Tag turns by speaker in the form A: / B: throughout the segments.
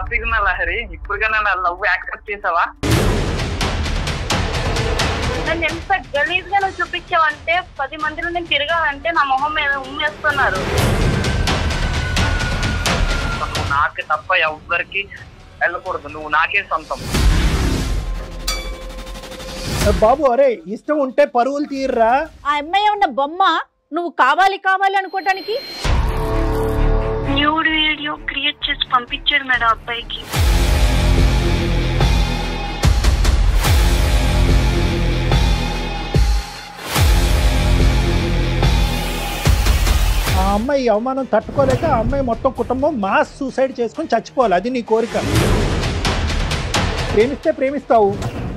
A: హ్యాపీగా ఉన్నా లహరి. ఇప్పుడుగా నా లవ్ యాక్సెప్ట్ చేసావా?
B: నన్ను ఎంత గలీజ్ గా నువ్వు చూపించావంటే 10 మందిలో నేను తిరగాలంటే నా మొహం మీద ఉమ్మేస్తున్నారు.
A: నువ్వు నాకే తప్ప ఎవ్వరికి వెళ్ళకూడదు, నువ్వు నాకే సొంతం.
C: బాబు అరే ఇష్టం ఉంటే పరువులు తీర్రా.
D: ఆ అమ్మాయి ఉన్న బొమ్మ నువ్వు కావాలి కావాలి అనుకోవటానికి
B: న్యూడ్ వీడియో క్రియేట్ చేసి పంపించాడు మేడం అబ్బాయికి.
C: ఆ అమ్మాయి అవమానం తట్టుకోలేక ఆ అమ్మాయి మొత్తం కుటుంబం మాస్ సూసైడ్ చేసుకొని చచ్చిపోవాలి. అది నీ కోరిక. ప్రేమిస్తే ప్రేమిస్తావు,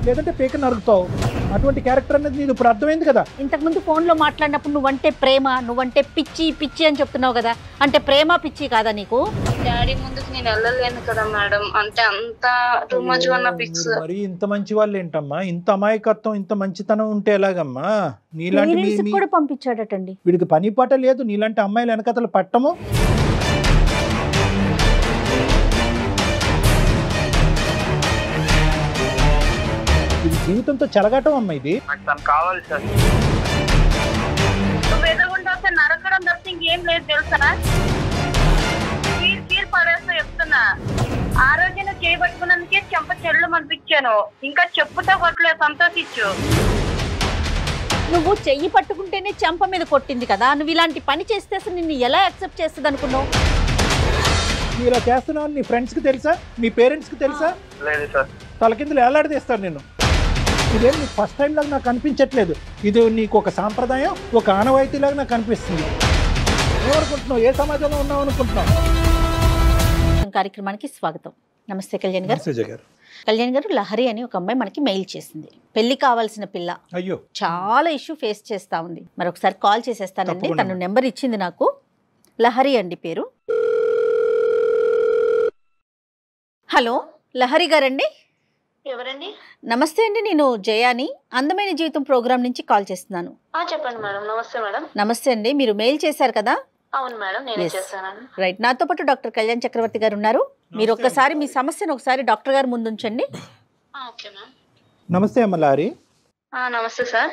C: లేదంటే పీక నరుకుతావు. అటువంటి క్యారెక్టర్ అనేది నీకు ఇప్పుడు అర్థమైంది కదా.
D: ఇంతకుముందు ఫోన్లో మాట్లాడినప్పుడు నువ్వంటే ప్రేమ, నువ్వంటే పిచ్చి పిచ్చి అని చెప్తున్నావు కదా. అంటే ప్రేమ పిచ్చి కాదా నీకు?
B: డాడీ ముందుకు నేను వెళ్ళలేను కదా మేడం, అంటే అంత టూ మచ్ ఉన్న పిక్స్.
C: మరి ఇంత మంచి వాళ్ళు ఏంటమ్మా? ఇంత అమాయకత్వం, ఇంత మంచితనం ఉంటే ఎలాగమ్మా? నీలాంటి
D: కూడా పంపించాడటండి.
C: వీడికి పని పాట లేదు. నీలాంటి అమ్మాయిలు వెనకతలు పట్టము. ఇది జీవితంతో చెలగాటం అమ్మ. ఇది
A: నాకు తను కావాలి సార్.
B: నువ్వు ఎదురుగుండా వస్తే నరకడం తప్ప ఇంకేం లేదు తెలుసా? కీర్ పడేస్తా చెప్తున్నా. ఆ రోజు నువ్వు చేయబట్టుకున్నందుకే చెంప చెల్లు అనిపించాను. ఇంకా చెప్పుతో కొట్టలేదు, సంతోషించు.
D: నువ్వు చెయ్యి పట్టుకుంటేనే చెంప మీద కొట్టింది కదా. నువ్వు ఇలాంటి పని చేస్తే అసలు నిన్ను ఎలా యాక్సెప్ట్ చేస్తుంది అనుకున్నావు?
C: ఇలా చేస్తున్నావు నీ ఫ్రెండ్స్కి తెలుసా? మీ పేరెంట్స్కి తెలుసా?
A: లేదు సార్.
C: తలకిందులు ఏలాడదీస్తాను నేను. ఇదేం నీకు ఫస్ట్ టైం లాగా నాకు అనిపించట్లేదు. ఇది నీకు ఒక సాంప్రదాయం, ఒక ఆనవాయితీలాగా నాకు అనిపిస్తుంది. ఏమనుకుంటున్నావు? ఏ సమాజంలో ఉన్నావు అనుకుంటున్నావు?
D: కార్యక్రమానికి స్వాగతం. నమస్తే కళ్యాణ్ గారు.
C: గారు.
D: కళ్యాణ్ గారు, లహరి అని ఒక అమ్మాయి మనకి మెయిల్ చేసింది. పెళ్లి కావాల్సిన పిల్ల.
C: అయ్యో,
D: చాలా ఇష్యూ ఫేస్ చేస్తా ఉంది. మరొకసారి కాల్ చేసేస్తానండి. తను నెంబర్ ఇచ్చింది నాకు. లహరి అండి పేరు. హలో, లహరి గారండి?
B: ఎవరండి?
D: నమస్తే అండి, నేను జయాని అందమైన జీవితం ప్రోగ్రామ్ నుంచి కాల్ చేస్తున్నాను.
B: చెప్పండి మేడం. నమస్తే మేడం.
D: నమస్తే అండి, మీరు మెయిల్ చేశారు కదా?
B: అవును మేడం, నేనే చేశాను.
D: రైట్. నాతో పాటు డాక్టర్ కళ్యాణ్ చక్రవర్తి గారు ఉన్నారు. మీరు ఒక్కసారి మీ సమస్యను ఒకసారి డాక్టర్ గారు ముందు ఉంచండి.
B: Okay ma'am.
C: నమస్తే అమ్మ లహరి.
B: నమస్తే సార్.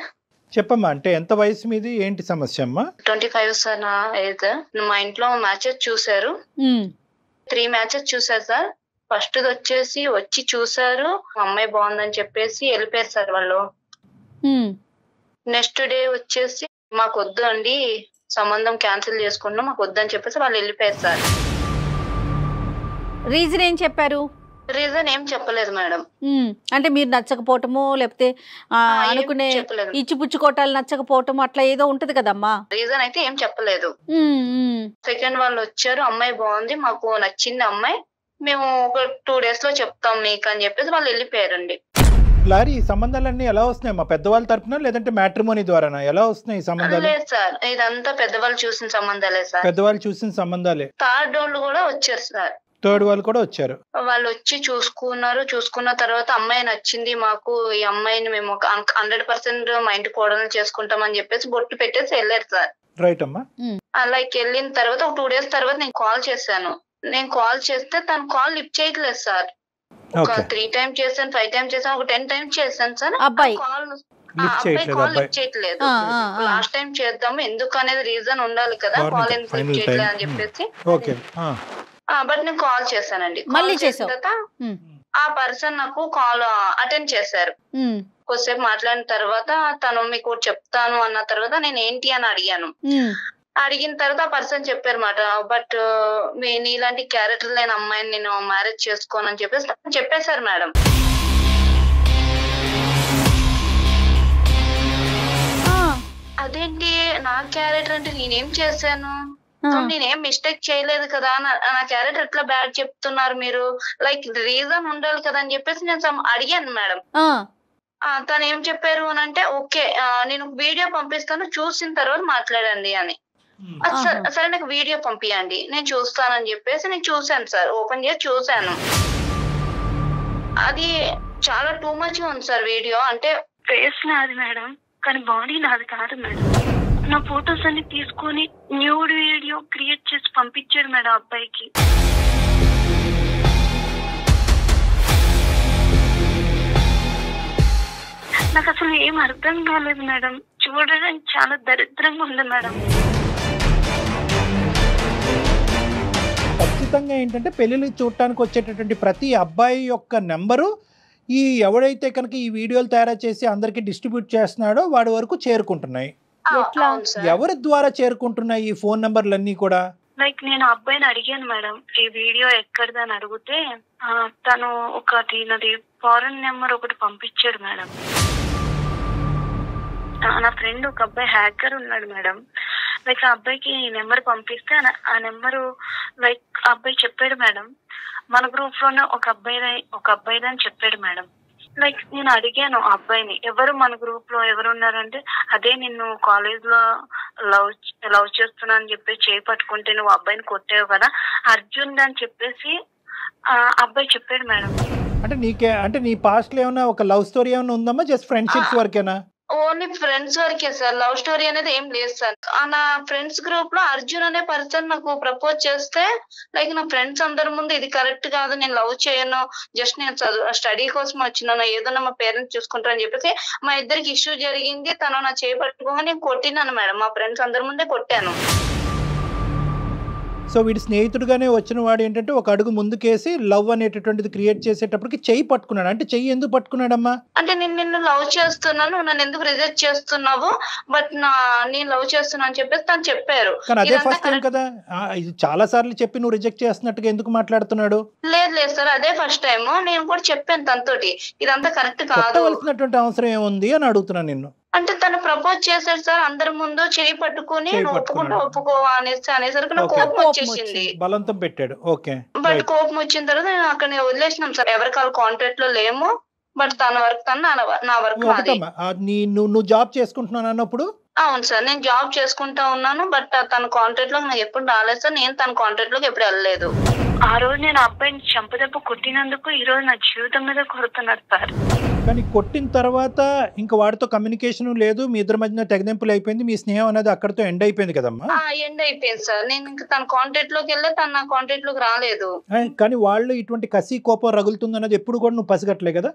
C: చెప్పమ్మా, అంటే ఎంత వయసు మీది, ఏంటి సమస్య అమ్మా?
B: 25 సార్ నా ఏజ్. మా ఇంట్లో మ్యాచెస్ చూసారు. 3 మ్యాచెస్ చూసారు సార్. ఫస్ట్ వచ్చి చూసారు, అమ్మాయి బాగుందని చెప్పేసి వెళ్ళిపోయారు సార్ వాళ్ళు. నెక్స్ట్ డే వచ్చేసి మాకు వద్దు అండి, సంబంధం క్యాన్సిల్ చేసుకున్నాం, మాకు వద్దని చెప్పేసి వాళ్ళు వెళ్ళిపోయారు సార్.
D: రీజన్ ఏం చెప్పారు?
B: రీజన్ ఏం చెప్పలేదు మేడం.
D: అంటే మీరు నచ్చకపోవటమో లేకపోతే అనుకునే ఇచ్చిపుచ్చుకోవటాలు నచ్చకపోవటం అట్లా ఏదో ఉంటది కదమ్మా.
B: రీజన్ అయితే ఏం చెప్పలేదు. సెకండ్ వాళ్ళు వచ్చారు, అమ్మాయి బాగుంది, మాకు నచ్చింది అమ్మాయి, మేము ఒక 2 days లో చెప్తాం మీకు అని చెప్పేసి వాళ్ళు వెళ్ళిపోయారండి.
C: లారీ, ఈ సంబంధాలన్నీ ఎలా వస్తున్నాయి మా పెద్దవాళ్ళ తరపున, లేదంటే మ్యాట్రిమోనీ ద్వారానా? ఎలా వస్తున్నాయి ఈ సంబంధాలు?
B: లేదు సార్, ఇదంతా పెద్దవాళ్ళు చూసిన సంబంధాలే సార్.
C: పెద్దవాళ్ళు చూసిన సంబంధాలే.
B: థర్డ్ వాళ్ళు కూడా వచ్చారు సార్.
C: థర్డ్ వాళ్ళు కూడా వచ్చారు.
B: వాళ్ళు వచ్చి చూసుకున్న తర్వాత అమ్మాయి నచ్చింది మాకు, ఈ అమ్మాయిని మేము 100% మా ఇంటి కోడలు చేసుకుంటామని చెప్పేసి బొట్టు పెట్టేసి వెళ్ళారు సార్.
C: రైట్ అమ్మా.
B: అలా వెళ్ళిన తర్వాత ఒక 2 days తర్వాత నేను కాల్ చేశాను. నేను కాల్ చేస్తే తను కాల్ లిఫ్ట్ చేయట్లేదు సార్. ఒక 3 times చేశాను, 5 times చేశాను, ఒక 10 times చేశాను సార్.
D: అబ్బాయి
B: కాల్ లిఫ్ట్ చేయట్లేదు. లాస్ట్ టైం చేద్దాము, ఎందుకు అనేది రీజన్ ఉండాలి కదా, కాల్ ఎందుకు లిఫ్ట్ చేయట్లేదు అని చెప్పేసి. బట్ నేను కాల్ చేశానండి.
D: మళ్ళీ చేసిన
B: తర్వాత ఆ పర్సన్ నాకు కాల్ అటెండ్ చేశారు. కొద్దిసేపు మాట్లాడిన తర్వాత తను మీకు చెప్తాను అన్న తర్వాత నేను ఏంటి అని అడిగాను. అడిగిన తర్వాత ఆ పర్సన్ చెప్పారన్నమాట, బట్ నీలాంటి క్యారెక్టర్ లేని అమ్మాయిని నేను మ్యారేజ్ చేసుకోనని చెప్పేసి చెప్పేశారు మేడం. అదేంటి నా క్యారెక్టర్ అంటే నేనేం చేశాను, నేనేం మిస్టేక్ చేయలేదు కదా, నా క్యారెక్టర్ ఎట్లా బ్యాడ్ చెప్తున్నారు మీరు, లైక్ రీజన్ ఉండాలి కదా అని చెప్పేసి నేను అడిగాను మేడం. తను ఏం చెప్పారు అని అంటే, ఓకే నేను వీడియో పంపిస్తాను, చూసిన తర్వాత మాట్లాడండి అని. సరే నాకు వీడియో పంపియండి, నేను చూస్తానని చెప్పేసి నేను చూసాను సార్. ఓపెన్ చేసి చూసాను, అది చాలా టూ మచ్ ఉంది సార్ వీడియో. అంటే ఫేస్ నాది మేడం, కానీ బాడీ నాది కాదు మేడం. నా ఫొటోస్ అన్ని తీసుకొని న్యూడ్ వీడియో క్రియేట్ చేసి పంపించాడు మేడం అబ్బాయికి. నాకు అసలు ఏం అర్థం కాలేదు మేడం. చూడడానికి చాలా దరిద్రంగా ఉంది మేడం.
C: ఖచ్చితంగా ఏంటంటే పెళ్ళిళ్ళు చూడటానికి వచ్చేటటువంటి ప్రతి అబ్బాయి యొక్క నెంబరు ఈ ఎవడైతే కనుక ఈ వీడియోలు తయారు చేసి అందరికి డిస్ట్రిబ్యూట్ చేస్తున్నాడో వాడి వరకు చేరుకుంటున్నాయి. ఎవరి ద్వారా చేరుకుంటున్నాయి ఈ ఫోన్ నెంబర్లన్నీ కూడా?
B: లైక్ నేను అబ్బాయిని అడిగాను మేడం, ఈ వీడియో ఎక్కడిదని అడిగితే తను ఒకటి నాది ఫారెన్ నెంబర్ ఒకటి పంపించాడు మేడం. నా ఫ్రెండ్ ఒక అబ్బాయి హ్యాకర్ ఉన్నాడు మేడం. లైక్ ఆ అబ్బాయికి నెంబర్ పంపిస్తే ఆ నెంబరు లైక్ ఆ అబ్బాయి చెప్పాడు మేడం, మన గ్రూప్ లోనే ఒక అబ్బాయి అని చెప్పాడు మేడం. లైక్ నేను అడిగాను ఆ అబ్బాయిని, ఎవరు మన గ్రూప్ లో ఎవరు ఉన్నారంటే, అదే నిన్ను కాలేజ్ లో లవ్ చేస్తున్నా అని చెప్పి చేయి పట్టుకుంటే నువ్వు అబ్బాయిని కొట్టావు కదా అర్జున్ అని చెప్పేసి అబ్బాయి చెప్పాడు మేడం.
C: అంటే నీ పాస్ట్ లో ఏమైనా ఒక లవ్ స్టోరీ ఏమైనా ఉందమ్మా? జస్ట్ ఫ్రెండ్షిప్స్ వరకేనా?
B: ఓన్లీ ఫ్రెండ్స్ వరకే సార్, లవ్ స్టోరీ అనేది ఏం లేదు సార్. నా ఫ్రెండ్స్ గ్రూప్ లో అర్జున్ అనే పర్సన్ నాకు ప్రపోజ్ చేస్తే లైక్ నా ఫ్రెండ్స్ అందరి ముందు ఇది కరెక్ట్ కాదు, నేను లవ్ చేయను, జస్ట్ నేను స్టడీ కోసం వచ్చినాను, ఏదన్నా మా పేరెంట్స్ చూసుకుంటారని చెప్పేసి మా ఇద్దరికి ఇష్యూ జరిగింది. తను నా చేయి పట్టుకోగా నేను కొట్టినాను మేడం, మా ఫ్రెండ్స్ అందరి ముందే కొట్టాను.
C: సో వీడి స్నేహితుడుగానే వచ్చిన వాడు ఏంటంటే ఒక అడుగు ముందుకేసి లవ్ అనేటటువంటిది క్రియేట్ చేసేటప్పటికి చెయ్యి పట్టుకున్నాడు. అంటే చెయ్యి ఎందుకు పట్టుకున్నాడమ్మా?
B: అంటే నేను నిన్ను లవ్ చేస్తున్నాను, నన్ను ఎందుకు రిజెక్ట్ చేస్తున్నావు, బట్ నేను లవ్ చేస్తున్నా అని చెప్పేసి తను చెప్పారు.
C: కానీ అదే ఫస్ట్ టైం కదా, ఇది చాలా సార్లు చెప్పి నువ్వు రిజెక్ట్ చేస్తున్నట్టుగా ఎందుకు మాట్లాడుతున్నాడు?
B: లేదు సార్, అదే ఫస్ట్ టైం. నేను కూడా చెప్పాను తనతోటి ఇదంతా కరెక్ట్ కాదు,
C: అవసరం ఏముంది అని అడుగుతున్నాను నిన్ను.
B: అంటే తను ప్రపోజ్ చేశాడు సార్ అందరి ముందు, చేయి పట్టుకుని ఒప్పుకోవా అనేసరికి నాకు కోపం వచ్చేసింది,
C: బలంతం పెట్టాడు. ఓకే,
B: బట్ కోపం వచ్చిన తర్వాత నేను అక్కడ వదిలేసినాం సార్, ఎవరికాల కాంట్రాక్ట్ లో లేము, బట్ తన వర్క్ తను నా వర్క్ నాది.
C: నువ్వు జాబ్ చేసుకుంటున్నాను అన్నప్పుడు?
B: అవును సార్, నేను జాబ్ చేసుకుంటా ఉన్నాను, బట్ తన కాంట్రాక్ట్ లోకి నాకు ఎప్పుడు రాలేదు సార్, నేను తన కాంట్రాక్ట్ లోకి ఎప్పుడు వెళ్ళలేదు. ఆ రోజు నేను అబ్బాయిని చంపదెబ్బ కొట్టినందుకు ఈ రోజు నా జీవితం మీద కొడుతున్నారు సార్.
C: కానీ కొట్టిన తర్వాత ఇంకా వాడితో కమ్యూనికేషన్ లేదు, మీ ఇద్దరి మధ్యన తెగదెంపులు అయిపోయింది, మీ స్నేహం అనేది అక్కడితో ఎండ్ అయిపోయింది కదమ్మా?
B: ఎండ్ అయిపోయింది సార్, నేను ఇంకా తన కాంట్రాక్ట్ లోకి వెళ్ళే తన నా కాంట్రాక్ట్ లోకి రాలేదు.
C: కానీ వాళ్ళు ఇటువంటి కసి కోపం రగులుతుంది అన్నది ఎప్పుడు కూడా నువ్వు పసిగట్టలే కదా?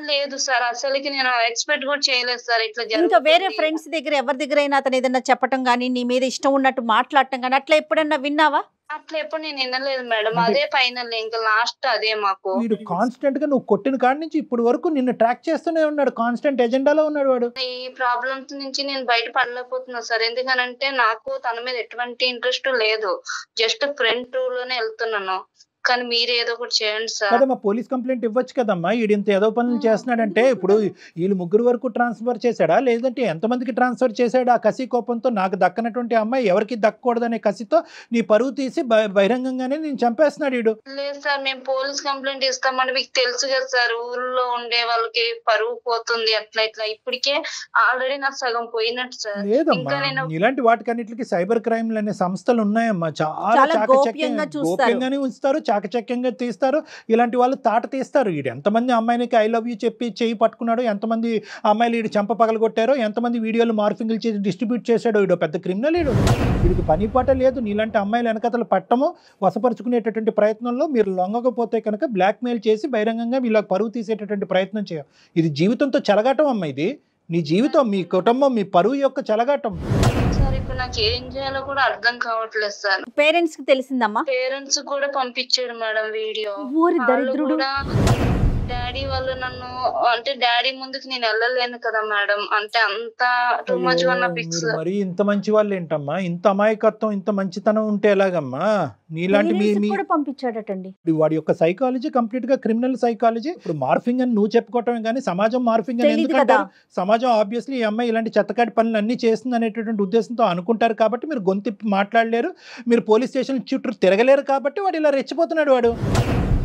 B: లేదు సార్, అసలుకి నేను ఎక్స్పెక్ట్ కూడా చేయలేదు సార్ ఇట్లా.
D: ఇంకా వేరే ఫ్రెండ్స్ దగ్గర ఎవరి దగ్గర అయినా అతను ఏదైనా చెప్పటం గానీ నీ మీద ఇష్టం ఉన్నట్టు మాట్లాడటం గానీ అట్లా ఎప్పుడన్నా విన్నావా?
B: అట్లా ఎప్పుడు నేను వినలేదు మేడం, అదే ఫైనల్ ఇంకా లాస్ట్ అదే మాకు.
C: వీడు కాన్స్టెంట్ గా నువ్వు కొట్టిన కాడి నుంచి ఇప్పుడు వరకు నిన్ను ట్రాక్ చేస్తూనే ఉన్నాడు, కాన్స్టెంట్ ఎజెండాలో ఉన్నాడు వాడు.
B: ఈ ప్రాబ్లమ్స్ నుంచి నేను బయట పడలేకపోతున్నా సార్, ఎందుకనంటే నాకు తన మీద ఎటువంటి ఇంట్రెస్ట్ లేదు, జస్ట్ ఫ్రెండ్ టూర్ లోనే వెళ్తున్నాను. కానీ మీరు ఏదో ఒకటి చేయండి సార్.
C: కదమ్మా, పోలీస్ కంప్లైంట్ ఇవ్వచ్చు కదమ్మా. ఈడింత ఏదో పనులు చేస్తున్నాడంటే ఇప్పుడు వీళ్ళు ముగ్గురు వరకు ట్రాన్స్ఫర్ చేశాడా, లేదంటే ఎంతమందికి ట్రాన్స్ఫర్ చేశాడా? ఆ కసి కోపంతో నాకు దక్కనటువంటి అమ్మాయి ఎవరికి దక్కకూడదనే కసితో నీ పరువు తీసి బహిరంగంగానే నేను చంపేస్తున్నాడు వీడు.
B: లేదు సార్, మేము పోలీస్ కంప్లైంట్ ఇస్తామని మీకు తెలుసు కదా సార్, ఊర్లో ఉండే వాళ్ళకి పరువు పోతుంది అట్లా ఇట్లా. ఇప్పటికే ఆల్రెడీ నాకు సగం పోయినట్టు సార్.
C: లేదమ్మా, ఇలాంటి వాటికన్నిటికి సైబర్ క్రైమ్లు అనే సంస్థలు ఉన్నాయమ్మా, చాలా గోప్యంగానే ఉంచుతారు, చాకచక్యంగా తీస్తారు. ఇలాంటి వాళ్ళు తాట తీస్తారు. వీడు ఎంతమంది అమ్మాయినికి ఐ లవ్ యూ చెప్పి చేయి పట్టుకున్నాడో, ఎంతమంది అమ్మాయిలు వీడు చెంప పగలగొట్టారో, ఎంతమంది వీడియోలు మార్ఫింగ్లు చేసి డిస్ట్రిబ్యూట్ చేశాడో. వీడు పెద్ద క్రిమినల్. వీడికి పని పాట లేదు. నీలాంటి అమ్మాయిలు వెనకతలు పట్టము వశపరుచుకునేటటువంటి ప్రయత్నంలో మీరు లొంగకపోతే కనుక బ్లాక్మెయిల్ చేసి బహిరంగంగా వీళ్ళకి పరువు తీసేటటువంటి ప్రయత్నం చేయాలి. ఇది జీవితంతో చెలగాటం అమ్మ, ఇది నీ జీవితం, మీ కుటుంబం, మీ పరువు యొక్క చెలగాటం.
B: నాకు ఏం చేయాలో కూడా అర్థం కావట్లేదు సార్.
D: పేరెంట్స్ కి తెలిసిందమ్మా?
B: పేరెంట్స్ కూడా పంపించారు మేడం వీడియో. డాడీ వాళ్ళు నన్ను, అంటే డాడీ ముందుకు నేను వెళ్ళలేను కదా మేడం, అంటే అంత టూ మచ్ ఉన్న పిక్స్.
C: మరి ఇంత మంచి వాళ్ళు ఏంటమ్మా, ఇంత అమాయకత్వం, ఇంత మంచితనం ఉంటే ఎలాగమ్మా? నీలాంటి
D: పంపించాడటండి.
C: వాడి యొక్క సైకాలజీ కంప్లీట్ గా క్రిమినల్ సైకాలజీ. ఇప్పుడు మార్ఫింగ్ అని నువ్వు చెప్పుకోవటమే కానీ సమాజం మార్ఫింగ్ అని ఎందుకంటారు? సమాజం ఆబ్వియస్లీ ఈ అమ్మాయి ఇలాంటి చెత్తకాటి పనులు అన్ని చేస్తుంది అనేటటువంటి ఉద్దేశంతో అనుకుంటారు కాబట్టి మీరు గొంతిప్పి మాట్లాడలేరు, మీరు పోలీస్ స్టేషన్ చుట్టూ తిరగలేరు కాబట్టి వాడు ఇలా రెచ్చిపోతున్నాడు వాడు.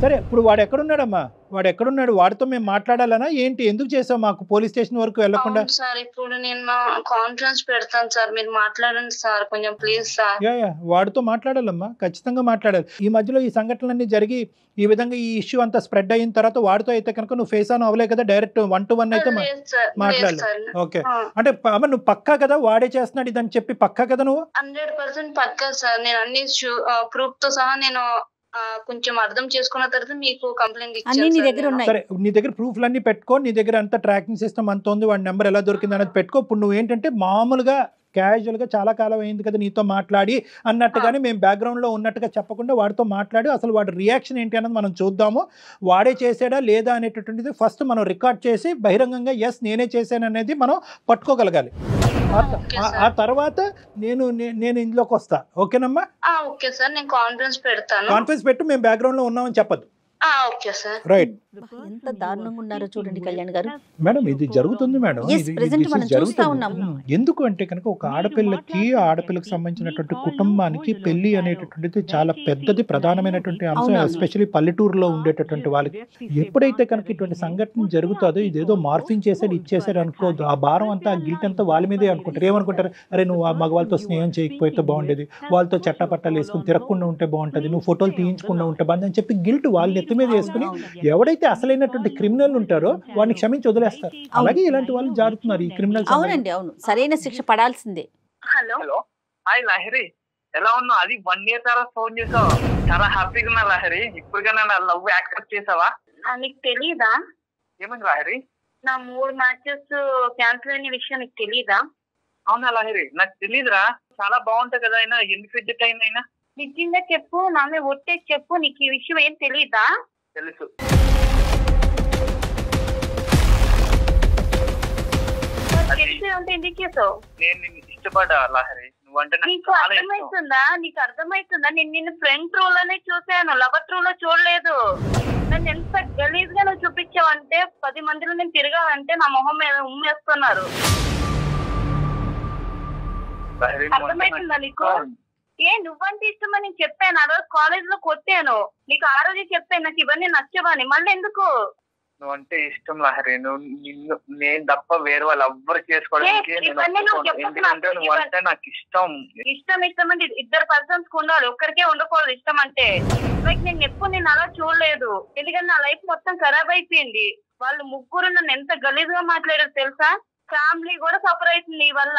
C: సరే, ఇప్పుడు వాడు ఎక్కడున్నాడమ్మా? వాడు ఎక్కడున్నాడు? వాడితో మేము మాట్లాడాలనా ఏంటి? ఎందుకు చేసావు మాకు పోలీస్ స్టేషన్ వరకు వెళ్ళకుండా?
B: సార్ ఇప్పుడు నేను కాన్ఫరెన్స్ పెడతాను సార్, మీరు మాట్లాడండి సార్ కొంచెం ప్లీజ్ సార్.
C: వాడితో మాట్లాడాలమ్మా, ఖచ్చితంగా మాట్లాడాలి. ఈ మధ్యలో ఈ సంఘటనలన్నీ జరిగి ఈ విధంగా ఈ ఇష్యూ అంతా స్ప్రెడ్ అయిన తర్వాత వాడితో అయితే కనుక నువ్వు ఫేస్ ఆన్ అవ్వలే కదా, డైరెక్ట్ 1-to-1 అయితే మాట్లాడాలి. ఓకే, అంటే నువ్వు పక్కా కదా వాడే చేస్తున్నాడు ఇదని చెప్పి పక్కా కదా నువ్వు?
B: 100% పక్కా సార్. నేను అన్ని ప్రూఫ్ తో సహా నేను కొంచెం అర్థం చేసుకున్న తర్వాత మీకు కంప్లైంట్
D: అన్ని నీ దగ్గర
B: ఇచ్చాను.
D: ఉన్నాయి.
C: సరే, నీ దగ్గర ప్రూఫ్లన్నీ పెట్టుకో, నీ దగ్గర అంతా ట్రాకింగ్ సిస్టమ్ అంత ఉంది, వాడి నెంబర్ ఎలా దొరికింది అనేది పెట్టుకో. ఇప్పుడు నువ్వు ఏంటంటే మామూలుగా క్యాజువల్గా చాలా కాలం అయింది కదా నీతో మాట్లాడి అన్నట్టుగానే మేము బ్యాక్గ్రౌండ్లో ఉన్నట్టుగా చెప్పకుండా వాడితో మాట్లాడి అసలు వాడి రియాక్షన్ ఏంటి అన్నది మనం చూద్దాము. వాడే చేసాడా లేదా అనేటటువంటిది ఫస్ట్ మనం రికార్డ్ చేసి బహిరంగంగా ఎస్ నేనే చేశాను అనేది మనం పట్టుకోగలగాలి. ఆ తర్వాత నేను ఇందులోకి వస్తా. ఓకేనమ్మా?
B: ఓకే సార్, నేను కాన్ఫరెన్స్ పెడతాను.
C: కాన్ఫరెన్స్ పెట్టు, మేము బ్యాక్గ్రౌండ్లో ఉన్నామని చెప్పదు.
B: Okay sir.
C: రైట్.
D: ఎంత దారుణంగా ఉన్నారో చూడండి కళ్యాణ్ గారు.
C: మేడం ఇది జరుగుతుంది మేడం. ఎందుకు అంటే కనుక ఒక ఆడపిల్లకి సంబంధించినటువంటి కుటుంబానికి పెళ్లి అనేటటువంటిది చాలా పెద్దది, ప్రధానమైనటువంటి అంశం. ఎస్పెషల్లీ పల్లెటూరులో ఉండేటటువంటి వాళ్ళకి ఎప్పుడైతే కనుక ఇటువంటి సంఘటన జరుగుతుందో ఇదేదో మార్ఫింగ్ చేసాడు ఇచ్చేసాడు అనుకోదు. ఆ భారం అంతా, ఆ గిల్ట్ అంతా వాళ్ళ మీదే అనుకుంటారు. ఏమనుకుంటారు, అరే నువ్వు ఆ మగవాళ్ళతో స్నేహం చేయకపోతే బాగుండేది, వాళ్ళతో చట్టపట్టాలు వేసుకుని తిరగకుండా ఉంటే బాగుంటుంది, నువ్వు ఫోటోలు తీయించకుండా ఉంటే బాగుంది అని చెప్పి గిల్ట్ వాళ్ళ నెత్తి మీద వేసుకుని ఎవడైతే అసలైనటువంటి క్రిమినల్ ఉంటారో వాడిని క్షమించి వదిలేస్తారు. అలాగే ఇలాంటి వాళ్ళు జారుతున్నారు ఈ క్రిమినల్.
D: అవునండి, అవును, సరైన శిక్ష పడాల్సిందే.
B: హలో
A: హలో, హాయ్ లహరి, ఎలా ఉన్నావు? అది 1 year తర్వాత ఫోన్ చేసావు, చాలా హ్యాపీగా ఉన్నా లహరి. ఇప్పుడుగా నా లవ్ యాక్సెప్ట్ చేసావా?
B: నీకు తెలీదా?
A: ఏమైంది లహరి?
B: నా 3 మ్యాచెస్ క్యాన్సిల్ అయిన విషయం నీకు తెలీదా?
A: అవునా లహరి, నాకు తెలీదురా. చాలా బాగుంటది కదా, అయినా ఎందుకు రిజెక్ట్ అయిందైనా?
B: నిజంగా చెప్పు, నా మీద ఒట్టేసి చెప్పు, నీకు ఈ విషయం ఏం తెలీదా?
A: తెలుసు.
B: ఎందుకు చేసావు?
A: నేను నిన్ను ఇష్టపడ్డా లహరి, నువ్వంటే
B: నీకు అర్థమవుతుందా? నేను ఫ్రెండ్ రోల్ అనే చూసాను, లవర్ రోల్ లో చూడలేదు. నన్ను ఎంత గలీజ్ గా నువ్వు చూపించావంటే 10 మందిలో నేను తిరగాలంటే నా మొహం మీద ఉమ్మేస్తున్నారు. అర్థమవుతుందా నీకు? నువ్వంటే ఇష్టమని నేను చెప్పాను, ఆ రోజు కాలేజ్ లో కొట్టాను నీకు, ఆ రోజే చెప్పాను నాకు ఇవన్నీ నచ్చవని. మళ్ళీ ఎందుకు?
A: నువ్వంటే ఇష్టం లహరి, నేను తప్ప వేరే వాళ్ళు ఎవ్వరు చేసుకోవడానికి. ఎందుకంటే నువ్వంటే నాకు ఇష్టం.
B: ఇష్టం అంటే 2 persons ఉండాలి, ఒక్కరికే ఉండకూడదు ఇష్టం అంటే. లైక్ నేను అలా చూడలేదు, ఎందుకంటే నా లైఫ్ మొత్తం ఖరాబ్ అయిపోయింది. వాళ్ళు 3 నన్ను ఎంత గలీజ్ గా మాట్లాడారు తెలుసా? ఫ్యామిలీ కూడా సఫర్ అవుతుంది నీ వల్ల.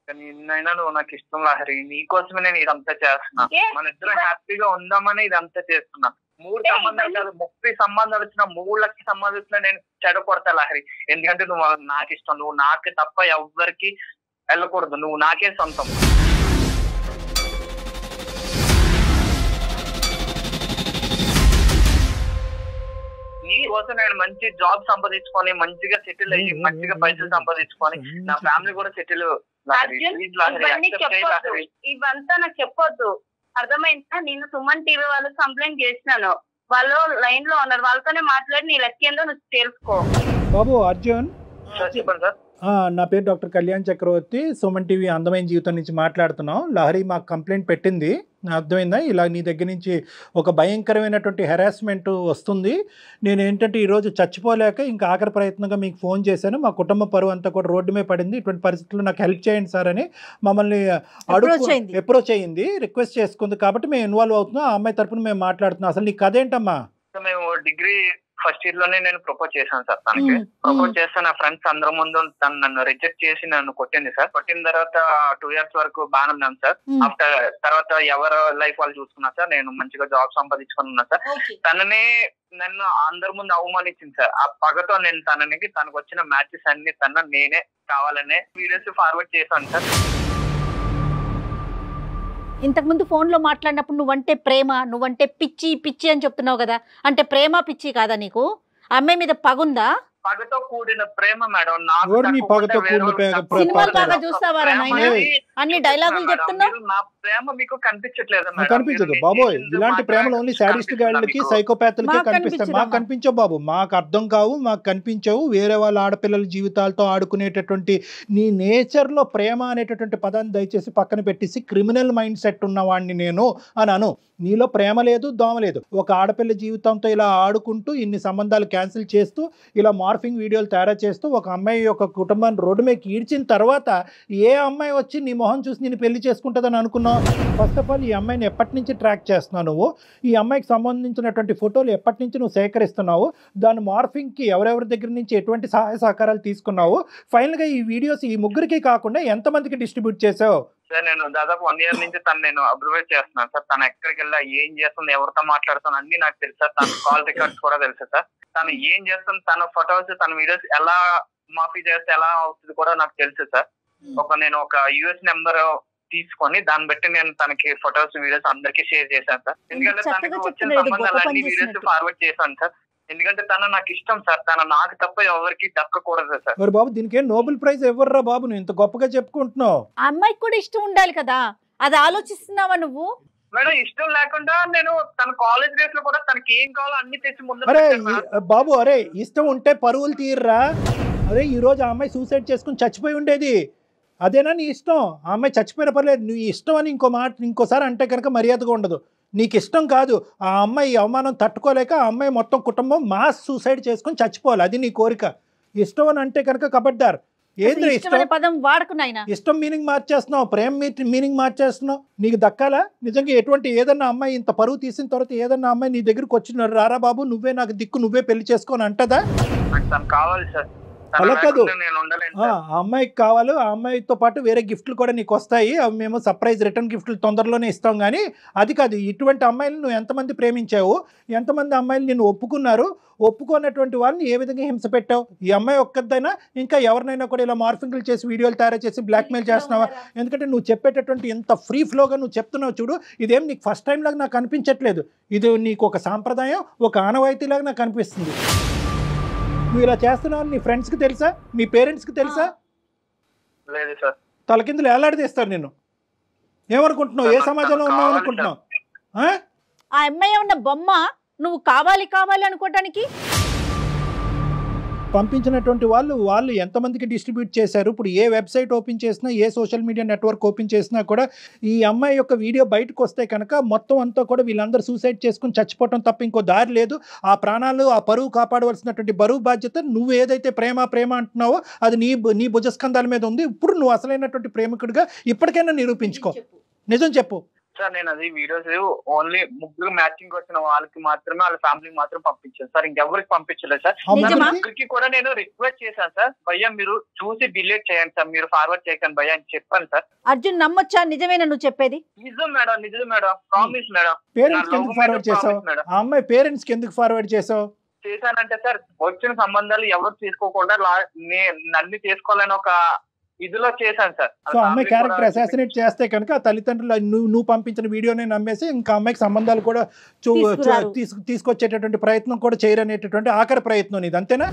A: నిన్నైనా నువ్వు నాకు ఇష్టం లహరి, నీకోసమే నేను ఇదంతా చేస్తున్నా. మన ఇద్దరం హ్యాపీగా ఉందామని ఇదంతా చేస్తున్నా. 3 సంబంధాలు కాదు, 30 సంబంధాలు వచ్చిన 3 లక్షల సంబంధించిన నేను చెడగొడతా లహరి. ఎందుకంటే నువ్వు నాకు ఇష్టం, నువ్వు నాకు తప్ప ఎవ్వరికి వెళ్ళకూడదు, నువ్వు నాకే సొంతం. నీ కోసం నేను మంచి జాబ్ సంపాదించుకొని, మంచిగా సెటిల్ అయ్యి, మంచిగా పైసలు సంపాదించుకొని, నా ఫ్యామిలీ కూడా సెటిల్.
B: ఇవంతా నాకు చెప్పొద్దు, అర్థమైందా? నేను సుమన్ టీవీ వాళ్ళకి కంప్లైంట్ చేసినాను, వాళ్ళు లైన్ లో ఉన్నారు, వాళ్ళతోనే మాట్లాడి నీ లెక్క ఏందో నువ్వు తెలుసుకో.
C: బాబు అర్జున్,
A: చెప్పండి సార్.
C: నా పేరు డాక్టర్ కళ్యాణ్ చక్రవర్తి, సుమన్ టీవీ అందమైన జీవితం నుంచి మాట్లాడుతున్నాం. లహరి మాకు కంప్లైంట్ పెట్టింది, అర్థమైందా? ఇలా నీ దగ్గర నుంచి ఒక భయంకరమైనటువంటి హెరాస్మెంట్ వస్తుంది. నేను ఏంటంటే ఈరోజు చచ్చిపోలేక ఇంకా ఆఖరి ప్రయత్నంగా మీకు ఫోన్ చేశాను. మా కుటుంబ పరువు అంతా కూడా రోడ్డు మీద పడింది, ఇటువంటి పరిస్థితుల్లో నాకు హెల్ప్ చేయండి సార్ అని మమ్మల్ని అప్రోచ్ అయ్యింది, రిక్వెస్ట్ చేసుకుంది. కాబట్టి మేము ఇన్వాల్వ్ అవుతున్నాం, ఆ అమ్మాయి తరపున మేము మాట్లాడుతున్నాం. అసలు నీ కథ ఏంటమ్మా?
A: మేము డిగ్రీ ఫస్ట్ ఇయర్ లోనే నేను ప్రపోజ్ చేశాను సార్ తనకి. ప్రపోజ్ చేస్తే నా ఫ్రెండ్స్ అందరి ముందు తను నన్ను రిజెక్ట్ చేసి నన్ను కొట్టింది సార్. కొట్టిన తర్వాత 2 years వరకు బాగానే ఉన్నాను సార్. ఆఫ్టర్ తర్వాత ఎవరు లైఫ్ వాళ్ళు చూసుకున్నా సార్, నేను మంచిగా జాబ్ సంపాదించుకుని ఉన్నా సార్. తననే నన్ను అందరి ముందు అవమానించింది సార్. ఆ పగతో నేను తనకు వచ్చిన మ్యాచెస్ అన్ని నేనే కావాలనే వీడియోస్ ఫార్వర్డ్ చేశాను సార్.
D: ఇంతకుముందు ఫోన్లో మాట్లాడినప్పుడు నువ్వంటే ప్రేమ, నువ్వంటే పిచ్చి అని చెప్తున్నావు కదా, అంటే ప్రేమ పిచ్చి కాదా నీకు? అమ్మాయి మీద పగుందా?
A: పగతో కూడిన ప్రేమ మేడం.
D: చూస్తావారా అన్ని డైలాగులు చెప్తున్నావు?
A: నా ప్రేమ మీకు కనిపించట్లేదు?
C: కనిపించదు బాబోయ్, ఇలాంటి ప్రేమలు ఓన్లీ సాడిస్ట్ గాళ్ళకి, సైకోపాత్లకి కనిపిస్తాయి. మాకు కనిపించవు బాబు, మాకు అర్థం కావు, మాకు కనిపించవు. వేరే వాళ్ళ ఆడపిల్లల జీవితాలతో ఆడుకునేటటువంటి నీ నేచర్లో ప్రేమ అనేటటువంటి పదాన్ని దయచేసి పక్కన పెట్టేసి క్రిమినల్ మైండ్ సెట్ ఉన్నవాడిని నేను అని అను. నీలో ప్రేమ లేదు, దోమ లేదు. ఒక ఆడపిల్ల జీవితంతో ఇలా ఆడుకుంటూ ఇన్ని సంబంధాలు క్యాన్సిల్ చేస్తూ ఇలా మార్ఫింగ్ వీడియోలు తయారు చేస్తూ ఒక అమ్మాయి యొక్క కుటుంబాన్ని రోడ్డు మీద ఈడ్చిన తర్వాత ఏ అమ్మాయి వచ్చి నీ మొహం చూసి నేను పెళ్లి చేసుకుంటుందని అనుకున్నావు? ఫస్ట్ ఆఫ్ ఆల్ ఈ అమ్మాయిని ఎప్పటి నుంచి ట్రాక్ చేస్తున్నావు నువ్వు? ఈ అమ్మాయికి సంబంధించినటువంటి ఫోటోలు ఎప్పటి నుంచి నువ్వు సేకరిస్తున్నావు? దాని మార్ఫింగ్కి ఎవరెవరి దగ్గర నుంచి ఎటువంటి సహాయ సహకారాలు తీసుకున్నావు? ఫైనల్గా ఈ వీడియోస్ ఈ ముగ్గురికి కాకుండా ఎంతమందికి డిస్ట్రిబ్యూట్ చేసావు?
A: సార్ నేను దాదాపు 1 year నుంచి తను నేను అబ్జర్వ్ చేస్తున్నాను సార్. తను ఎక్కడికి వెళ్ళా ఏం చేస్తుంది, ఎవరితో మాట్లాడుతుంది అన్ని నాకు తెలుసు సార్. తన కాల్ రికార్డ్స్ కూడా తెలుసు సార్. తను ఏం చేస్తుంది, తన ఫొటోస్ తన వీడియోస్ ఎలా మాఫీ చేస్తే ఎలా అవుతుంది కూడా నాకు తెలుసు సార్. నేను ఒక US నెంబర్ తీసుకొని దాన్ని బట్టి నేను తనకి ఫొటోస్ వీడియోస్ అందరికి షేర్ చేశాను సార్. ఎందుకంటే తనకి వచ్చిన సంబంధాలన్నీ వీడియోస్ ఫార్వర్డ్ చేశాను సార్. ఎందుకంటే తను నాకు ఇష్టం సార్. తను నాకు తప్ప ఎవరికి దక్కకూడదు సార్.
C: మరి బాబు దీనికి నోబెల్ ప్రైజ్ ఎవర్రా బాబు, నువ్వు ఇంత గొప్పగా చెప్పుకుంటున్నావు.
D: అమ్మాయికి కూడా ఇష్టం ఉండాలి కదా, అది ఆలోచిస్తున్నావా నువ్వు?
A: మేడం ఇష్టం లేకుండా నేను తన కాలేజ్ డేస్ లో కూడా తనకి ఏం కావాలో అన్ని తెచ్చి ముందు.
C: అరే బాబు, అరే ఇష్టం ఉంటే పరువులు తీర్రా. అరే ఈ రోజు ఆ అమ్మాయి సూసైడ్ చేసుకుని చచ్చిపోయి ఉండేది, అదేనా నీ ఇష్టం? ఆ అమ్మాయి చచ్చిపోయిన పర్లేదు, నువ్వు ఇష్టం అని ఇంకోసారి అంటే కనుక మర్యాదగా ఉండదు. నీకు ఇష్టం కాదు, ఆ అమ్మాయి అవమానం తట్టుకోలేక ఆ అమ్మాయి మొత్తం కుటుంబం మాస్ సూసైడ్ చేసుకుని చచ్చిపోవాలి, అది నీ కోరిక. ఇష్టం అని అంటే కనుక కబడ్డారు. ఏంద్ర ఇష్టం
D: పదం వాడుకున్నాయినా,
C: ఇష్టం మీనింగ్ మార్చేస్తున్నావు, ప్రేమ మీనింగ్ మార్చేస్తున్నావు. నీకు దక్కాలా నిజంగా? ఎటువంటి ఏదన్నా అమ్మాయి ఇంత పరువు తీసిన తర్వాత ఏదన్నా అమ్మాయి నీ దగ్గరికి వచ్చినారు, రారా బాబు నువ్వే నాకు దిక్కు, నువ్వే పెళ్లి చేసుకొని అంటదా?
A: కావాలి సార్,
C: అలా కాదు. ఆ అమ్మాయికి కావాలి, ఆ అమ్మాయితో పాటు వేరే గిఫ్ట్లు కూడా నీకు వస్తాయి, అవి మేము సర్ప్రైజ్ రిటర్న్ గిఫ్ట్లు తొందరలోనే ఇస్తాం. కానీ అది కాదు, ఇటువంటి అమ్మాయిలు నువ్వు ఎంతమంది ప్రేమించావు, ఎంతమంది అమ్మాయిలు నిన్ను ఒప్పుకున్నారు, ఒప్పుకున్నటువంటి వాళ్ళని ఏ విధంగా హింస పెట్టావు? ఈ అమ్మాయి ఒక్కదైనా ఇంకా ఎవరినైనా కూడా ఇలా మార్ఫింగ్లు చేసి వీడియోలు తయారు చేసి బ్లాక్మెయిల్ చేస్తున్నావా? ఎందుకంటే నువ్వు చెప్పేటటువంటి ఎంత ఫ్రీ ఫ్లోగా నువ్వు చెప్తున్నావు చూడు, ఇదేం నీకు ఫస్ట్ టైం లాగా నాకు అనిపించట్లేదు. ఇది నీకు ఒక సాంప్రదాయం, ఒక ఆనవాయితీలాగా నాకు అనిపిస్తుంది. నువ్వు ఇలా చేస్తున్నావు నీ ఫ్రెండ్స్కి తెలుసా, మీ పేరెంట్స్కి తెలుసా?
A: లేదు సార్.
C: తలకిందులు ఏలాడదీస్తారు నిన్ను. ఏమనుకుంటున్నావు, ఏ సమాజంలో ఉన్నావు అనుకుంటున్నావు?
D: ఆ అమ్మాయి ఉన్న బొమ్మ నువ్వు కావాలి కావాలి అనుకోవటానికి
C: పంపించినటువంటి వాళ్ళు ఎంతమందికి డిస్ట్రిబ్యూట్ చేశారు? ఇప్పుడు ఏ వెబ్సైట్ ఓపెన్ చేసినా, ఏ సోషల్ మీడియా నెట్వర్క్ ఓపెన్ చేసినా కూడా ఈ అమ్మాయి యొక్క వీడియో బయటకు వస్తే కనుక మొత్తం అంతా కూడా వీళ్ళందరూ సూసైడ్ చేసుకుని చచ్చిపోవటం తప్ప ఇంకో దారి లేదు. ఆ ప్రాణాలు, ఆ పరువు కాపాడవలసినటువంటి బరువు బాధ్యత నువ్వు ఏదైతే ప్రేమ అంటున్నావో అది నీ భుజస్కంధాల మీద ఉంది. ఇప్పుడు నువ్వు అసలైనటువంటి ప్రేమికుడిగా ఇప్పటికైనా నిరూపించుకో, నిజం చెప్పు.
A: సార్ నేను అది వీడియోస్ ఓన్లీ ముగ్గురు మ్యాచింగ్ వచ్చిన వాళ్ళకి మాత్రమే, వాళ్ళ ఫ్యామిలీకి మాత్రం పంపించాను సార్, ఇంకెవరికి పంపించలేదు సార్. ముగ్గురికి కూడా నేను రిక్వెస్ట్ చేశాను సార్, భయ్యా మీరు చూసి డిలీట్ చేయండి సార్, మీరు ఫార్వర్డ్ చేయకండి భయ్యా అని చెప్పాను సార్.
D: అర్జున్ నమ్మొచ్చా? నిజమేనా నువ్వు చెప్పేది?
A: నిజం మేడం, నిజం మేడం, ప్రామిస్ మేడం.
C: పేరెంట్స్ ఎందుకు ఫార్వర్డ్ చేసావు? ఆ అమ్మాయి పేరెంట్స్ కి ఎందుకు ఫార్వర్డ్ చేసావు?
A: చేశానంటే సార్ వచ్చిన సంబంధాలు ఎవరు తీసుకోకుండా నన్ను తీసుకోవాలని ఒక ఇదిలో చేశాను సార్.
C: సో అమ్మాయి క్యారెక్టర్ అసాసినేట్ చేస్తే కనుక తల్లిదండ్రులు నువ్వు పంపించిన వీడియోనే నమ్మేసి ఇంకా అమ్మాయికి సంబంధాలు కూడా తీసుకొచ్చేటటువంటి ప్రయత్నం కూడా చేయరనేటటువంటి ఆఖరి ప్రయత్నం ఇది, అంతేనా?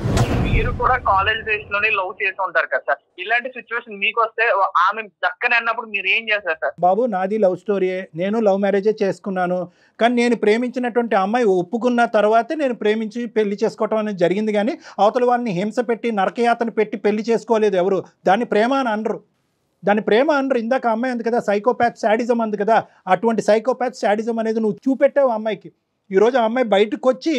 A: మీరు కూడా కాలేజ్ డేస్ లోనే లవ్ చేసి ఉంటారు కదా సార్, ఇలాంటి సిచ్యువేషన్ మీకు వస్తే ఆమె దక్కని అన్నప్పుడు మీరు ఏం చేస్తారు సార్?
C: బాబు నాది లవ్ స్టోరీయే, నేను లవ్ మ్యారేజే చేసుకున్నాను. కానీ నేను ప్రేమించినటువంటి అమ్మాయి ఒప్పుకున్న తర్వాతే నేను ప్రేమించి పెళ్లి చేసుకోవటం అనేది జరిగింది. కానీ అవతల వాళ్ళని హింస పెట్టి నరకయాతన పెట్టి పెళ్లి చేసుకోలేదు ఎవరు. దాన్ని ప్రేమ అని అనరు, దాన్ని ప్రేమ అనరు. ఇందాక అమ్మాయి అంది కదా సైకోపాత్ శాడిజం అంది కదా, అటువంటి సైకోపాత్ శాడిజం అనేది నువ్వు చూపెట్టావు అమ్మాయికి. ఈరోజు ఆ అమ్మాయి బయటకు వచ్చి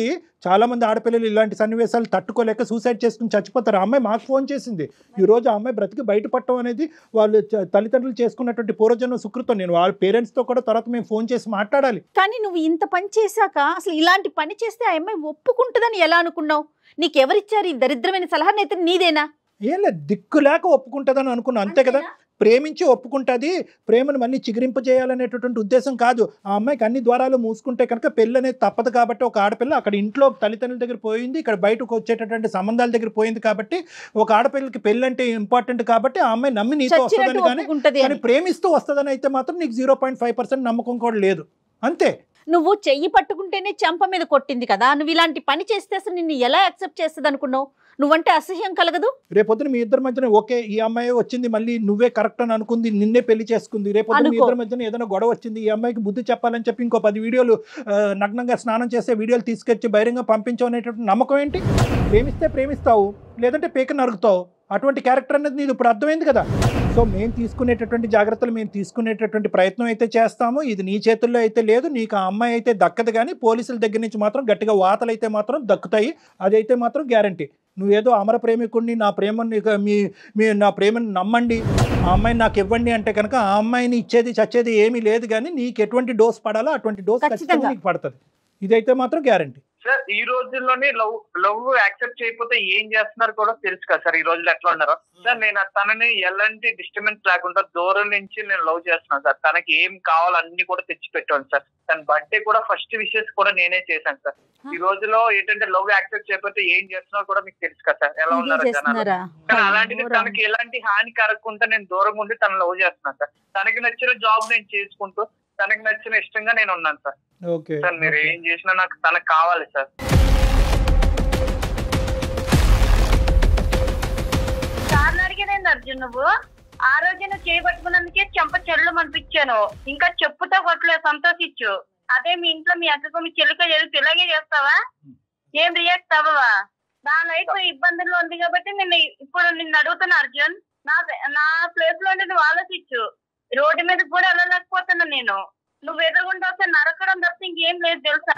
C: చాలామంది ఆడపిల్లలు ఇలాంటి సన్నివేశాలు తట్టుకోలేక సూసైడ్ చేసుకుని చచ్చిపోతారు. ఆ అమ్మాయి మాకు ఫోన్ చేసింది. ఈరోజు ఆ అమ్మాయి బ్రతికి బయటపడటం అనేది వాళ్ళు తల్లిదండ్రులు చేసుకున్నటువంటి పూర్వజన్మ సుకృతం. నేను వాళ్ళ పేరెంట్స్తో కూడా తర్వాత మేము ఫోన్ చేసి మాట్లాడాలి.
D: కానీ నువ్వు ఇంత పని చేశాక అసలు ఇలాంటి పని చేస్తే ఆ అమ్మాయి ఒప్పుకుంటుందని ఎలా అనుకున్నావు? నీకెవరిచ్చారు ఈ దరిద్రమైన సలహా? అయితే నీదేనా?
C: ఏం లేదు, దిక్కు లేక ఒప్పుకుంటుందని అనుకున్నా, అంతే కదా. ప్రేమించి ఒప్పుకుంటుంది, ప్రేమను మళ్ళీ చిగురింపజేయాలనేటటువంటి ఉద్దేశం కాదు. ఆ అమ్మాయికి అన్ని ద్వారాలు మూసుకుంటే కనుక పెళ్ళి అనేది తప్పదు. కాబట్టి ఒక ఆడపిల్ల అక్కడ ఇంట్లో తల్లిదండ్రుల దగ్గర పోయింది, ఇక్కడ బయటకు వచ్చేటటువంటి సంబంధాల దగ్గర పోయింది. కాబట్టి ఒక ఆడపిల్లకి పెళ్ళి అంటే ఇంపార్టెంట్ కాబట్టి ఆ అమ్మాయి నమ్మి నీతో వస్తుందని, కానీ ప్రేమిస్తూ వస్తుందని అయితే మాత్రం నీకు 0.5% నమ్మకం కూడా లేదు, అంతే.
D: నువ్వు చెయ్యి పట్టుకుంటేనే చెంప మీద కొట్టింది కదా, నువ్వు ఇలాంటి పని చేస్తే అసలు నిన్ను ఎలా యాక్సెప్ట్ చేస్తుంది అనుకున్నావు? నువ్వంటే అసహ్యం కలగదు?
C: రేపొద్దున మీ ఇద్దరి మధ్యన ఓకే ఈ అమ్మాయి వచ్చింది, మళ్ళీ నువ్వే కరెక్ట్ అని అనుకుంది, నిన్నే పెళ్లి చేసుకుంది. రేపొద్దున మీ ఇద్దరి మధ్యన ఏదైనా గొడవ వచ్చింది, ఈ అమ్మాయికి బుద్ధి చెప్పాలని చెప్పి ఇంకో 10 వీడియోలు నగ్నంగా స్నానం చేసే వీడియోలు తీసుకొచ్చి బహిరంగ పంపించావు అనేటువంటి నమ్మకం ఏంటి? ప్రేమిస్తే ప్రేమిస్తావు, లేదంటే పేక నరుకుతావు. అటువంటి క్యారెక్టర్ అనేది నీది ఇప్పుడు అర్థమైంది కదా. సో మేము తీసుకునేటటువంటి జాగ్రత్తలు, మేము తీసుకునేటటువంటి ప్రయత్నం అయితే చేస్తాము. ఇది నీ చేతుల్లో అయితే లేదు, నీకు ఆ అమ్మాయి అయితే దక్కదు. కానీ పోలీసుల దగ్గర నుంచి మాత్రం గట్టిగా వాతలు అయితే మాత్రం దక్కుతాయి, అదైతే మాత్రం గ్యారంటీ. నువ్వేదో అమర ప్రేమికుడిని, నా ప్రేమని నమ్మండి, ఆ అమ్మాయిని నాకు ఇవ్వండి అంటే కనుక ఆ అమ్మాయిని ఇచ్చేది చచ్చేది ఏమీ లేదు. కానీ నీకు ఎటువంటి డోస్ పడాలో అటువంటి డోస్ ఖచ్చితంగా నీకు పడుతుంది, ఇదైతే మాత్రం గ్యారంటీ.
A: సార్ ఈ రోజుల్లోనే లవ్ యాక్సెప్ట్ చేయకపోతే ఏం చేస్తున్నారు కూడా తెలుసు కదా సార్. ఈ రోజుల్లో ఎట్లా ఉన్నారో సార్. నేను తనని ఎలాంటి డిస్టర్బెన్స్ లేకుండా దూరం నుంచి నేను లవ్ చేస్తున్నాను సార్. తనకి ఏం కావాలో అన్ని కూడా తెచ్చి పెట్టాను సార్. తన బర్త్డే కూడా ఫస్ట్ విషెస్ కూడా నేనే చేశాను సార్. ఈ రోజులో ఏంటంటే లవ్ యాక్సెప్ట్ చేయకపోతే ఏం చేస్తున్నారో కూడా మీకు తెలుసు కదా సార్, ఎలా ఉన్నారో జనాలు. కానీ అలాంటిది తనకి ఎలాంటి హాని కలగకుండా నేను దూరంగా ఉండి తను లవ్ చేస్తున్నాను సార్. తనకి నచ్చిన జాబ్ నేను చేసుకుంటూ తనకి నచ్చిన ఇష్టంగా నేను ఉన్నాను సార్. సార్ మీరు ఏం చేసినా నాకు తనకు కావాలి సార్.
B: సార్ని అడిగేదేంది అర్జున్ నువ్వు? ఆ రోజు నువ్వు చేయబట్టుకున్నందుకే చెంప చెల్లు అనిపించాను. ఇంకా చెప్పుతో కొట్టలేదు, సంతోషించు. అదే మీ ఇంట్లో మీ అక్కకు మీ చెల్లికో జరిగితే ఇలాగే చేస్తావా? ఏం రియాక్ట్ అవ్వవా? నా లైఫ్ ఇబ్బందుల్లో ఉంది కాబట్టి నేను ఇప్పుడు నిన్ను అడుగుతున్నా అర్జున్. నా ప్లేస్ లో నువ్వు ఆలోచించు. రోడ్డు మీద కూడా వెళ్ళలేకపోతున్నా నేను. నువ్వు ఎదురుగుండా వస్తే నరకడం తప్ప ఇంకేం లేదు తెలుసా?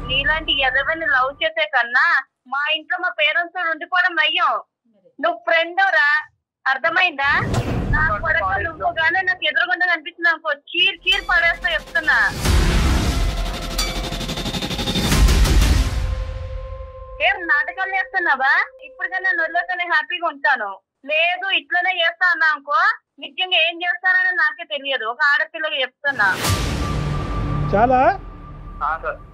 B: నీలాంటి ఎదవని లవ్ చేసే కన్నా మా ఇంట్లో మా పేరెంట్స్ తో ఉండిపోవడం నయ్యం. నువ్వు ఫ్రెండ్ రా, అర్థమైందా? నా కొరకు నువ్వు గానే నాకు ఎదురుగుండా కనిపిస్తుంది అనుకో, చీర్ పడేస్తా చెప్తున్నా. ఏం నాటకాలు చేస్తున్నావా? ఇప్పటికైనా నొల్లతోనే హ్యాపీగా ఉంటాను. లేదు ఇట్లనే చేస్తా అన్నా అనుకో, నిజంగా ఏం చేస్తానని నాకే తెలియదు. ఒక ఆడపిల్లగా చెప్తున్నా.
C: చాలా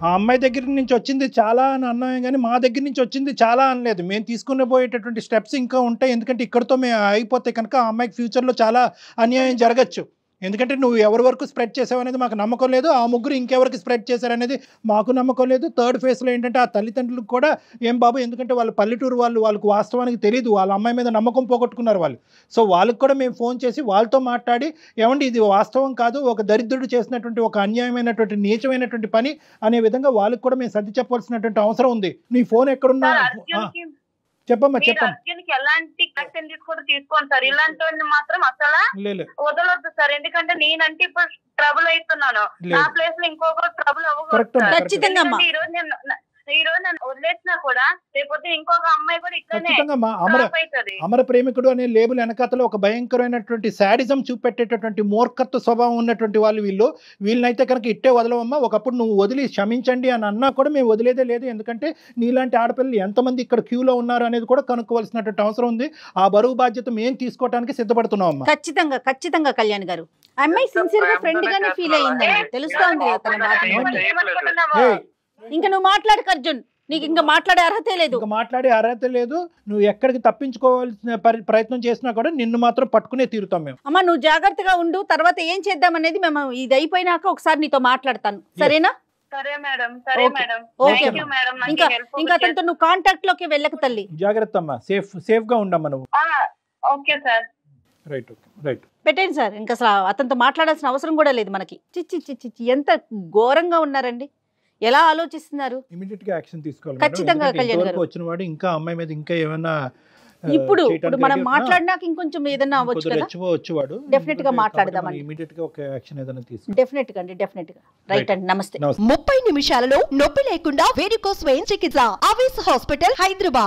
C: ఆ అమ్మాయి దగ్గర నుంచి వచ్చింది చాలా అని అన్నాం కానీ మా దగ్గర నుంచి వచ్చింది చాలా అనలేదు. మేము తీసుకునే పోయేటటువంటి స్టెప్స్ ఇంకా ఉంటాయి. ఎందుకంటే ఇక్కడతో మేము అయిపోతే కనుక ఆ అమ్మాయికి ఫ్యూచర్లో చాలా అన్యాయం జరగచ్చు. ఎందుకంటే నువ్వు ఎవరి వరకు స్ప్రెడ్ చేసావు అనేది మాకు నమ్మకం లేదు. ఆ ముగ్గురు ఇంకెవరికి స్ప్రెడ్ చేశారనేది మాకు నమ్మకం లేదు. థర్డ్ ఫేజ్లో ఏంటంటే ఆ తల్లిదండ్రులకు కూడా ఏం బాబు, ఎందుకంటే వాళ్ళు పల్లెటూరు వాళ్ళకు వాస్తవానికి తెలియదు, వాళ్ళ అమ్మాయి మీద నమ్మకం పోగొట్టుకున్నారు వాళ్ళు. సో వాళ్ళకి కూడా మేము ఫోన్ చేసి వాళ్ళతో మాట్లాడి, ఏమండి ఇది వాస్తవం కాదు, ఒక దరిద్రుడు చేసినటువంటి ఒక అన్యాయమైనటువంటి నీచమైనటువంటి పని అనే విధంగా వాళ్ళకి కూడా మేము సర్ది చెప్పవలసినటువంటి అవసరం ఉంది. నీ ఫోన్ ఎక్కడున్నా చెప్పమ్మా
B: చెప్పండి. ఎలాంటి యాక్షన్ తీసుకోండి సార్. ఇలాంటి మాత్రం అసలు వదలొద్దు సార్. ఎందుకంటే నేనంటే ఇప్పుడు ట్రబుల్ అవుతున్నాను. నా ప్లేస్ లో ఇంకొకరు ట్రబుల్ అవ్వకూడదు. ఈ రోజు నన్ను వదిలేసినా కూడా రేపొద్దు ఇంకొక అమ్మాయి కూడా ఇట్లనే
C: అమర ప్రేమికుడు అనే లేబుల్ వెనకాతలో ఒక భయంకరమైనటువంటి శాడిజం చూపెట్టేటటువంటి మూర్ఖత్వ స్వభావం ఉన్నటువంటి వాళ్ళు వీళ్ళనైతే కనుక ఇట్టే వదలవమ్మా. ఒకప్పుడు నువ్వు వదిలి క్షమించండి అని అన్నా కూడా మేము వదిలేదే లేదు. ఎందుకంటే నీలాంటి ఆడపిల్లలు ఎంతమంది ఇక్కడ క్యూలో ఉన్నారు అనేది కూడా కనుక్కోవాల్సినటువంటి అవసరం ఉంది. ఆ బరువు బాధ్యత మేము తీసుకోవడానికి సిద్ధపడుతున్నామమ్మా.
D: ఖచ్చితంగా కళ్యాణ్ గారు. అమ్మాయి సిన్సియర్ గా ఫ్రెండ్ గానే ఫీల్ అయ్యిందని తెలుస్తోంది. ఇంకా నువ్వు మాట్లాడు అర్జున్, నీకు ఇంకా మాట్లాడే అర్హత లేదు. నువ్వు ఎక్కడికి తప్పించుకోవాల్సిన ప్రయత్నం చేసినా కూడా నిన్ను మాత్రం పట్టుకునే తీరుతాం మేము. అమ్మ నువ్వు జాగ్రత్తగా ఉండు. తర్వాత ఏం చేద్దాం అనేది మేము ఇది అయిపోయినాక ఒకసారి నీతో మాట్లాడతాను, సరేనా? ఇంకా అతనితో నువ్వు కాంటాక్ట్ లోకి వెళ్ళక తల్లి. జాగ్రత్త అమ్మా, సేఫ్ గా ఉండమ్మా నువ్వు. రైట్ పెట్టండి సార్. ఇంకా అసలు అతనితో మాట్లాడాల్సిన అవసరం కూడా లేదు మనకి. చిచ్చి ఎంత ఘోరంగా ఉన్నారండి, ఎలా ఆలోచిస్తున్నారు. ఇమిడియట్ గా యాక్షన్ తీసుకోవాలి. ఖచ్చితంగా కళ్యాణ్ గారు వచ్చినవాడు ఇంకా అమ్మాయి మీద ఇంకా ఏమైనా ఇప్పుడు మనం మాట్లాడినాక ఇంకొంచెం ఏదైనా అవ్వచ్చు కదా, వచ్చేవాడు డెఫినెట్ గా మాట్లాడదాం. ఇమిడియట్ గా ఒక యాక్షన్ ఏదైనా తీసుకో. డెఫినెట్ గా రైట్ అండి. నమస్తే. 30 నిమిషాలలో నొప్పి లేకుండా వేడికోస్ వెయిన్ చికిత్స ఆవేశ హాస్పిటల్, హైదరాబాద్.